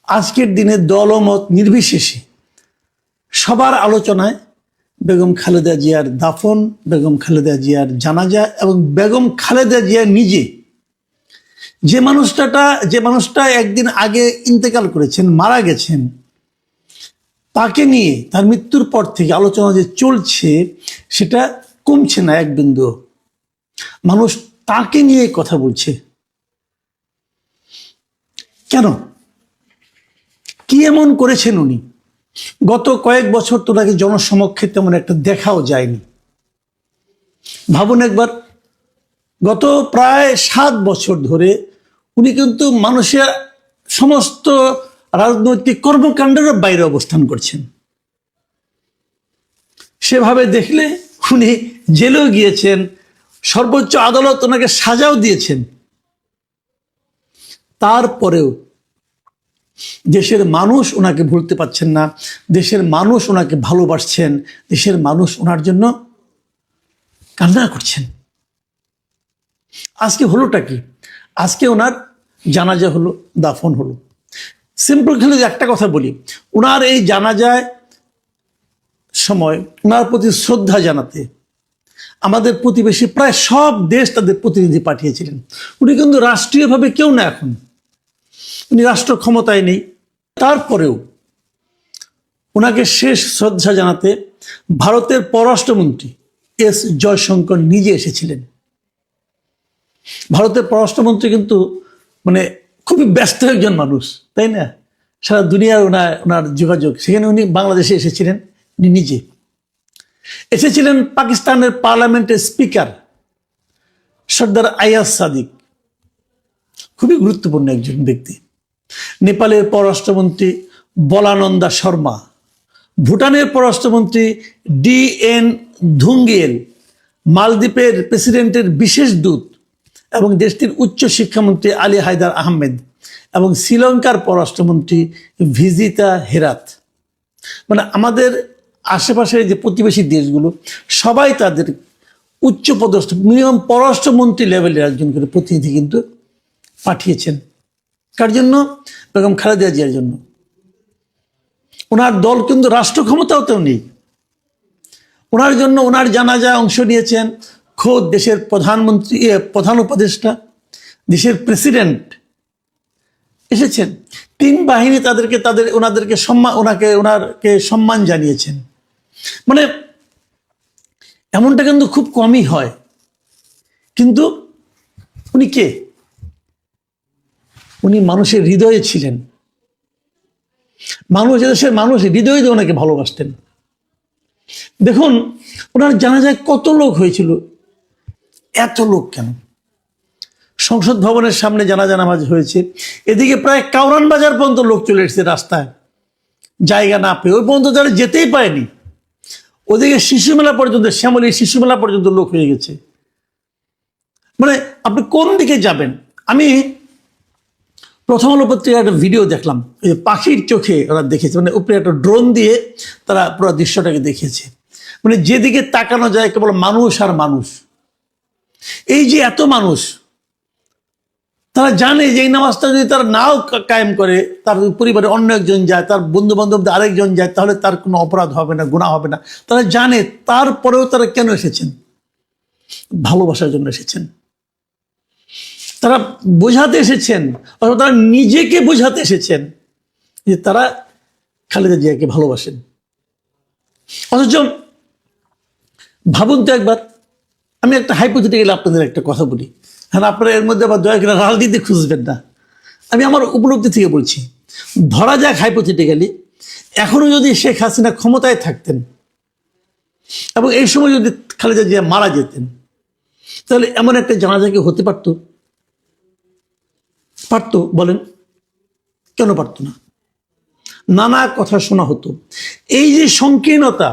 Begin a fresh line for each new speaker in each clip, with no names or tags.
আজকের দিনে দলমত নির্বিশেষে সবার আলোচনায় বেগম খালেদা জিয়ার দাফন, বেগম খালেদা জিয়ার জানাজা এবং বেগম খালেদা জিয়া নিজে যে মানুষটা একদিন আগে ইন্তেকাল করেছেন, মারা গেছেন, তাকে নিয়ে তার মৃত্যুর পর থেকে আলোচনা যে চলছে সেটা কমছে না এক বিন্দু। মানুষ তাকে নিয়ে কথা বলছে। কেন? কি এমন করেছেন উনি? গত কয়েক বছর তো তাকে জনসমক্ষে তেমন একটা দেখাও যায়নি। ভাবুন একবার, গত প্রায় 7 বছর ধরে উনি কিন্তু মানুষের সমস্ত রাজনৈতিক কর্মকাণ্ডের বাইরে অবস্থান করছেন। সেভাবে দেখলে উনি জেলেও গিয়েছেন, সর্বোচ্চ আদালত ওনাকে সাজাও দিয়েছেন। তারপরেও দেশের মানুষ ওনাকে ভুলতে পারছেন না, দেশের মানুষ ওনাকে ভালোবাসছেন, দেশের মানুষ ওনার জন্য কান্না করছেন। আজকে হলোটা কি? আজকে ওনার জানাজা হলো, দাফন হলো। সিম্পল খেলে একটা কথা বলি, ওনার এই জানাজায় সময় ওনার প্রতি শ্রদ্ধা জানাতে আমাদের প্রতিবেশী প্রায় সব দেশ তাদের প্রতিনিধি পাঠিয়েছিলেন। উনি কিন্তু রাষ্ট্রীয়ভাবে কেউ না, এখন উনি রাষ্ট্র ক্ষমতায় নেই, তারপরেও ওনাকে শেষ শ্রদ্ধা জানাতে ভারতের পররাষ্ট্রমন্ত্রী এস জয়শঙ্কর নিজে এসেছিলেন। ভারতের পররাষ্ট্রমন্ত্রী কিন্তু খুবই ব্যস্ত একজন মানুষ, তাই না? সারা দুনিয়ার ওনার যোগাযোগ, সেখানে উনি বাংলাদেশে এসেছিলেন। উনি নিজে এসেছিলেন। পাকিস্তানের পার্লামেন্টের স্পিকার সর্দার আয়াজ সাদিক, খুবই গুরুত্বপূর্ণ একজন ব্যক্তি। নেপালের পররাষ্ট্রমন্ত্রী বলানন্দা শর্মা, ভুটানের পররাষ্ট্রমন্ত্রী DN ধুঙ্গিয়েল, মালদ্বীপের প্রেসিডেন্টের বিশেষ দূত এবং দেশটির উচ্চ শিক্ষামন্ত্রী আলী হায়দার আহমেদ এবং শ্রীলঙ্কার পররাষ্ট্রমন্ত্রী ভিজিতা হেরাত। আমাদের আশেপাশের যে প্রতিবেশী দেশগুলো সবাই তাদের উচ্চপদস্থ মিনিমাম পররাষ্ট্রমন্ত্রী লেভেলের একজন করে প্রতিনিধি কিন্তু পাঠিয়েছেন। কার জন্য? বেগম খালেদা জিয়ার জন্য। ওনার দল কিন্তু রাষ্ট্র ক্ষমতাতেও নেই। ওনার জন্য ওনার জানাজায় অংশ নিয়েছেন খোদ দেশের প্রধানমন্ত্রী, প্রধান উপদেষ্টা, দেশের প্রেসিডেন্ট এসেছেন। 3 বাহিনী ওনাদেরকে সম্মান জানিয়েছেন। এমনটা কিন্তু খুব কমই হয়। কিন্তু উনি কে? উনি মানুষের হৃদয়ে ছিলেন। দেশের মানুষ হৃদয়ে দিয়ে ওনাকে ভালোবাসতেন। দেখুন ওনার জানাজায় কত লোক হয়েছিল। এত লোক কেন? সংসদ ভবনের সামনে জানাজা নামাজ হয়েছে, এদিকে প্রায় কাউরান বাজার পর্যন্ত লোক চলে এসেছে রাস্তায় জায়গা না পেয়ে। ওই পর্যন্ত যারা যেতেই পারেনি। ওদিকে শিশুমেলা পর্যন্ত, শ্যামলী শিশুমেলা পর্যন্ত লোক হয়ে গেছে। আপনি কোন দিকে যাবেন? আমি প্রথম আলো পত্রিকার একটা ভিডিও দেখলাম, পাখির চোখে ওরা দেখেছে, উপরে একটা ড্রোন দিয়ে তারা পুরো দৃশ্যটাকে দেখিয়েছে। যেদিকে তাকানো যায় কেবল মানুষ আর মানুষ। এই যে এত মানুষ, তারা জানে যে এই নামাজটা যদি তারা নাও কায়েম করে, তার পরিবারে অন্য একজন যায়, তার বন্ধু বান্ধব আরেকজন যায়, তাহলে তার কোনো অপরাধ হবে না, গুনাহ হবে না। তারা জানে, তারপরেও তারা কেন এসেছেন? ভালোবাসার জন্য এসেছেন। তারা বোঝাতে এসেছেন, অথবা তারা নিজেকে বোঝাতে এসেছেন যে তারা খালেদা জিয়াকে ভালোবাসেন। অথচ ভাবুন তো একবার, আমি একটা হাইপোথেটিক্যাল আপনাদের একটা কথা বলি, হ্যাঁ আপনারা এর মধ্যে আবার দয়া করে রাজনীতি খুঁজবেন না, আমি আমার উপলব্ধি থেকে বলছি। ধরা যাক হাইপোথেটিক্যালি এখনো যদি শেখ হাসিনা ক্ষমতায় থাকতেন এবং এই সময় যদি খালেদা জিয়া মারা যেতেন, তাহলে এমন একটা জানাজা কি হতে পারতো? পারতো? বলেন কেন পারতো না? নানা কথা শোনা হতো। এই যে সংকীর্ণতা,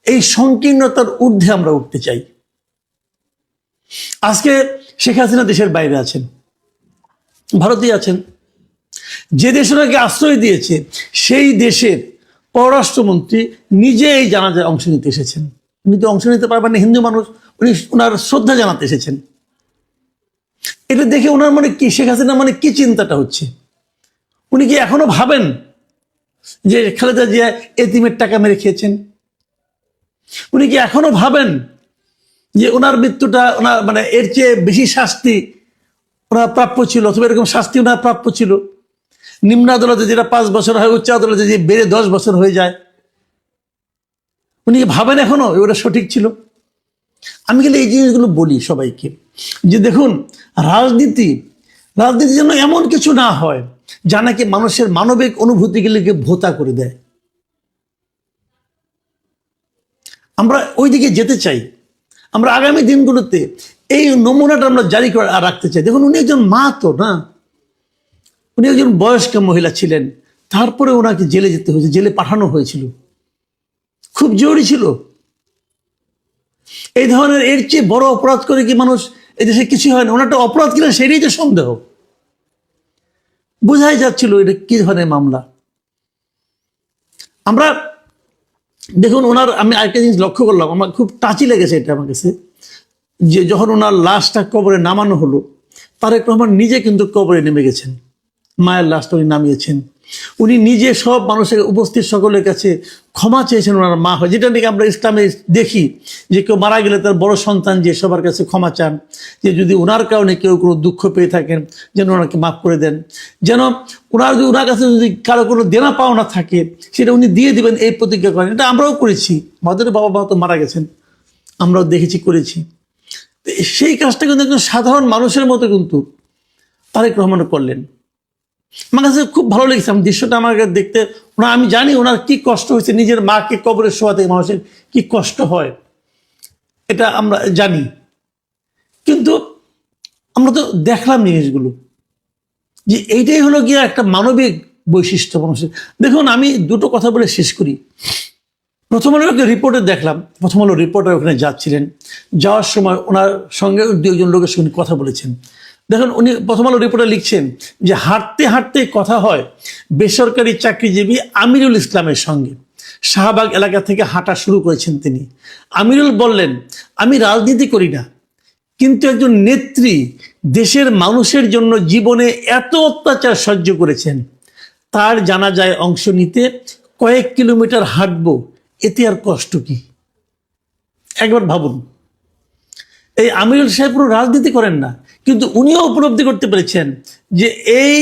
এই সংকীর্ণতার ঊর্ধ্বে আমরা উঠতে চাই। আজকে শেখ হাসিনা দেশের বাইরে আছেন, ভারতেই আছেন। যে দেশ ওনাকে আশ্রয় দিয়েছে সেই দেশের পররাষ্ট্রমন্ত্রী নিজে এই জানাজায় অংশ নিতে এসেছেন। উনি তো অংশ নিতে পারবেন না, হিন্দু মানুষ, উনি ওনার শ্রদ্ধা জানাতে এসেছেন। এটা দেখে ওনার কি, শেখ হাসিনা কি চিন্তাটা হচ্ছে? উনি কি এখনো ভাবেন যে খালেদা জিয়া এতিমের টাকা মেরে খেয়েছেন? উনি কি এখনো ভাবেন যে ওনার মৃত্যুটা ওনার মানে এর চেয়ে বেশি শাস্তি ওনার প্রাপ্য ছিল, অথবা এরকম শাস্তি ওনার প্রাপ্য ছিল? নিম্ন আদালতে যেটা 5 বছর হয়, উচ্চ আদালতে যে বেড়ে 10 বছর হয়ে যায়, উনি কি ভাবেন এখনো ওটা সঠিক ছিল? আমি গেলে এই জিনিসগুলো বলি সবাইকে যে দেখুন, রাজনীতির জন্য এমন কিছু না হয় যা নাকি মানুষের মানবিক অনুভূতিগুলিকে ভোতা করে দেয়। আমরা ওই দিকে যেতে চাই। আমরা আগামী দিনগুলোতে এই নমুনাটা আমরা জারি করে রাখতে চাই। দেখুন, উনি একজন মা তো না, উনি একজন বয়স্ক মহিলা ছিলেন, তারপরে ওনাকে জেলে যেতে হয়েছে, জেলে পাঠানো হয়েছিল, খুব জরুরি ছিল। এই ধরনের এর চেয়ে বড় অপরাধ করে কি মানুষ এদেশে কিছু হয় না? ওনারটা অপরাধ কিনা সেটাই তো সন্দেহ। বোঝাই যাচ্ছিল এটা কি ধরনের মামলা। আমরা দেখুন, ওনার আমি আরেকটা জিনিস লক্ষ্য করলাম, আমার খুব টাচি লেগেছে এটা আমার কাছে, যে যখন ওনার লাশটা কবরে নামানো হলো, তারেক রহমান নিজে কিন্তু কবরে নেমে গেছেন, মায়ের লাশটা উনি নামিয়েছেন। উনি নিজে সব মানুষের উপস্থিত সকলের কাছে ক্ষমা চেয়েছেন ওনার মা হয়, যেটা নাকি আমরা ইসলামে দেখি যে কেউ মারা গেলে তার বড় সন্তান যে সবার কাছে ক্ষমা চান, যে যদি ওনার কারণে কেউ কোনো দুঃখ পেয়ে থাকেন যেন ওনাকে মাফ করে দেন, যেন ওনার কাছে যদি কারো কোনো দেনা পাওনা থাকে সেটা উনি দিয়ে দিবেন, এই প্রতিজ্ঞা করেন। এটা আমরাও করেছি, আমাদের বাবা মা তো মারা গেছেন, আমরাও দেখেছি, করেছি। সেই কাজটা কিন্তু একজন সাধারণ মানুষের মতো কিন্তু তারেক রহমান করলেন। আমার কাছে খুব ভালো লেগেছে দৃশ্যটা আমার কাছে দেখতে। আমি জানি ওনার কি কষ্ট হয়েছে, নিজের মাকে কবরে শোয়াতে মানুষের কি কষ্ট হয়, এটা আমরা জানি। কিন্তু আমরা তো দেখলাম জিনিসগুলো, যে এইটাই হলো গিয়ে একটা মানবিক বৈশিষ্ট্য মানুষের। দেখুন, আমি দুটো কথা বলে শেষ করি। প্রথম আলো রিপোর্টে দেখলাম, প্রথম আলো রিপোর্টার ওখানে যাচ্ছিলেন, যাওয়ার সময় ওনার সঙ্গে 2জন লোকের সঙ্গে কথা বলেছেন। দেখুন, উনি প্রথম আলো রিপোর্টে লিখছেন যে হাঁটতে হাঁটতে কথা হয় বেসরকারি চাকরিজীবী আমিরুল ইসলামের সঙ্গে। শাহবাগ এলাকা থেকে হাঁটা শুরু করেছেন তিনি। আমিরুল বললেন, আমি রাজনীতি করি না, কিন্তু একজন নেত্রী দেশের মানুষের জন্য জীবনে এত অত্যাচার সহ্য করেছেন, তার জানাজায় অংশ নিতে কয়েক কিলোমিটার হাঁটবো, এতে আর কষ্ট কি? একবার ভাবুন, এই আমিরুল সাহেব পুরো রাজনীতি করেন না, কিন্তু উনিও উপলব্ধি করতে পেরেছেন যে এই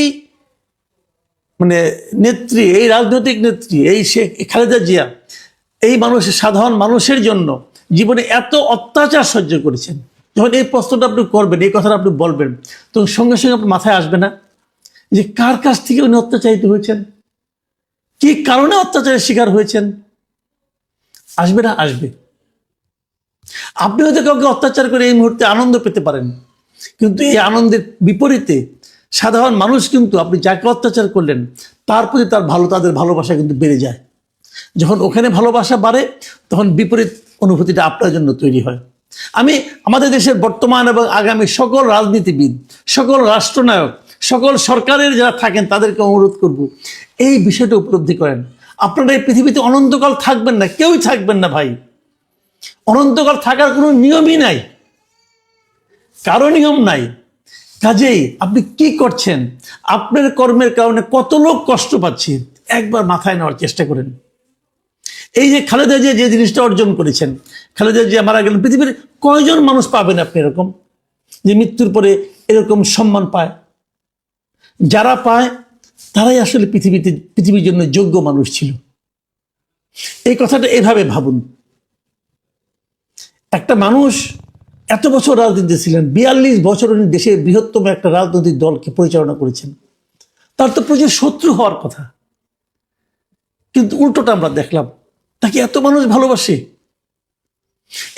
মানে নেত্রী, এই রাজনৈতিক নেত্রী, এই শেখ খালেদা জিয়া এই সাধারণ মানুষের জন্য জীবনে এত অত্যাচার সহ্য করেছেন। যখন এই প্রশ্নটা আপনি করবেন, এই কথাটা আপনি বলবেন, তখন সঙ্গে সঙ্গে আপনার মাথায় আসবে না যে কার কাছ থেকে উনি অত্যাচারিত হয়েছেন, কি কারণে অত্যাচারের শিকার হয়েছেন? আসবে না? আসবে। আপনি হয়তো কাউকে অত্যাচার করে এই মুহূর্তে আনন্দ পেতে পারেন, কিন্তু এই আনন্দের বিপরীতে সাধারণ মানুষ কিন্তু আপনি যাকে অত্যাচার করলেন তার প্রতি তাদের ভালোবাসা কিন্তু বেড়ে যায়। যখন ওখানে ভালোবাসা বাড়ে, তখন বিপরীত অনুভূতিটা আপনার জন্য তৈরি হয়। আমি আমাদের দেশের বর্তমান এবং আগামী সকল রাজনীতিবিদ, সকল রাষ্ট্রনায়ক, সকল সরকারের যারা থাকেন তাদেরকে অনুরোধ করব, এই বিষয়টা উপলব্ধি করেন। আপনারা এই পৃথিবীতে অনন্তকাল থাকবেন না, কেউই থাকবেন না ভাই। অনন্তকাল থাকার কোনো নিয়মই নাই, কারো নিয়ম নাই। কাজেই আপনি কি করছেন, আপনার কর্মের কারণে কত লোক কষ্ট পাচ্ছে, একবার মাথায় নেওয়ার চেষ্টা করেন। এই যে খালেদা জিয়া যে জিনিসটা অর্জন করেছেন, খালেদা জিয়া মারা গেলেন, পৃথিবীর কয়জন মানুষ পাবেন আপনি এরকম, যে মৃত্যুর পরে এরকম সম্মান পায়? যারা পায় তারাই আসলে পৃথিবীর জন্য যোগ্য মানুষ ছিল। এই কথাটা এভাবে ভাবুন। একটা মানুষ এত বছর রাজনীতিতে ছিলেন, 42 বছর উনি দেশের বৃহত্তম একটা রাজনৈতিক দলকে পরিচালনা করেছেন, তার তো প্রচুর শত্রু হওয়ার কথা, কিন্তু উল্টোটা আমরা দেখলাম, তাকে এত মানুষ ভালোবাসে।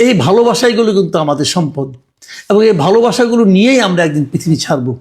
এই ভালোবাসাগুলো কিন্তু আমাদের সম্পদ, এবং এই ভালোবাসাগুলো নিয়েই আমরা একদিন পৃথিবী ছাড়বো।